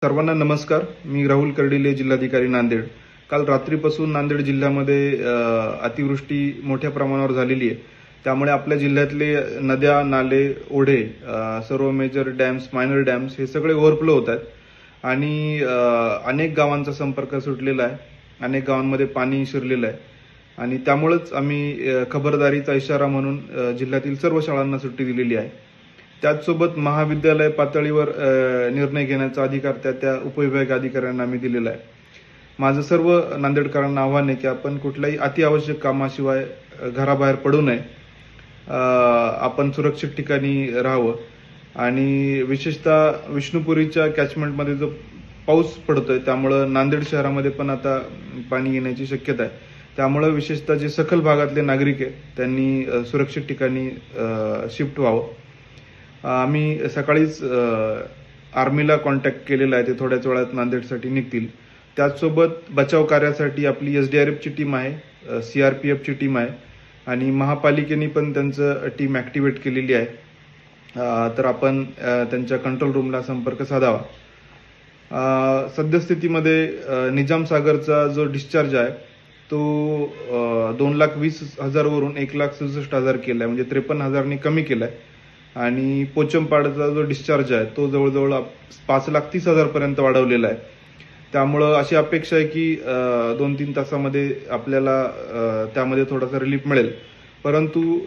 सर्वांना नमस्कार. मी राहुल कर्डिले, जिल्हाधिकारी नांदेड. काल रात्रीपासून नांदेड जिल्ह्यामध्ये अतिवृष्टी मोठ्या प्रमाणावर झालेली आहे. त्यामुळे आपल्या जिल्ह्यातले नद्या, नाले, ओढे, सर्व मेजर डॅम्स, मायनर डॅम्स हे सगळे ओव्हरफ्लो होत आहेत आणि अनेक गावांचा संपर्क सुटलेला आहे. अनेक गावांमध्ये पाणी शिरलेलं आहे आणि त्यामुळेच आम्ही खबरदारीचा इशारा म्हणून जिल्ह्यातील सर्व शाळांना सुट्टी दिलेली आहे. त्याचसोबत महाविद्यालय पातळीवर निर्णय घेण्याचा अधिकार त्या उपविभागीय अधिकाऱ्यांना आम्ही दिलेला आहे. माझं सर्व नांदेडकरांना आव्हान आहे की आपण कुठल्याही अतिआवश्यक कामाशिवाय घराबाहेर पडू नये. आपण सुरक्षित ठिकाणी राहावं आणि विशेषतः विष्णुपुरीच्या कॅचमेंटमध्ये जो पाऊस पडतोय त्यामुळं नांदेड शहरामध्ये पण आता पाणी येण्याची शक्यता आहे. त्यामुळं विशेषतः जे सखल भागातले नागरिक आहेत त्यांनी सुरक्षित ठिकाणी शिफ्ट व्हावं. आम्ही सकाळीच आर्मीला कॉन्टॅक्ट केलेला आहे. ते थोड्याच वेळात नांदेडसाठी निघतील. त्याचसोबत बचाव कार्यासाठी आपली SDRFची टीम आहे, CRPFची टीम आहे आणि महापालिकेने पण त्यांचं टीम ॲक्टिवेट केलेली आहे. तर आपण त्यांच्या कंट्रोल रूमला संपर्क साधावा. सद्यस्थितीमध्ये निजामसागरचा जो डिस्चार्ज आहे तो 2,20,000 वरून 1,67,000 केला आहे, म्हणजे 53,000 कमी केला आहे आणि पोचमपाडचा जो डिस्चार्ज आहे तो जवळजवळ 5,30,000 पर्यंत वाढवलेला आहे. त्यामुळं अशी अपेक्षा आहे की 2-3 तासामध्ये आपल्याला त्यामध्ये थोडासा रिलीफ मिळेल. परंतु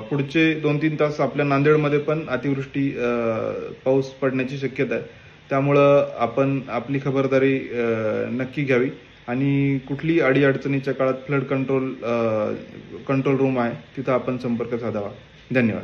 पुढचे 2-3 तास आपल्या नांदेडमध्ये पण अतिवृष्टी पाऊस पडण्याची शक्यता आहे. त्यामुळं आपण आपली खबरदारी नक्की घ्यावी आणि कुठली अडीअडचणीच्या काळात फ्लड कंट्रोल रूम आहे तिथं आपण संपर्क साधावा. धन्यवाद.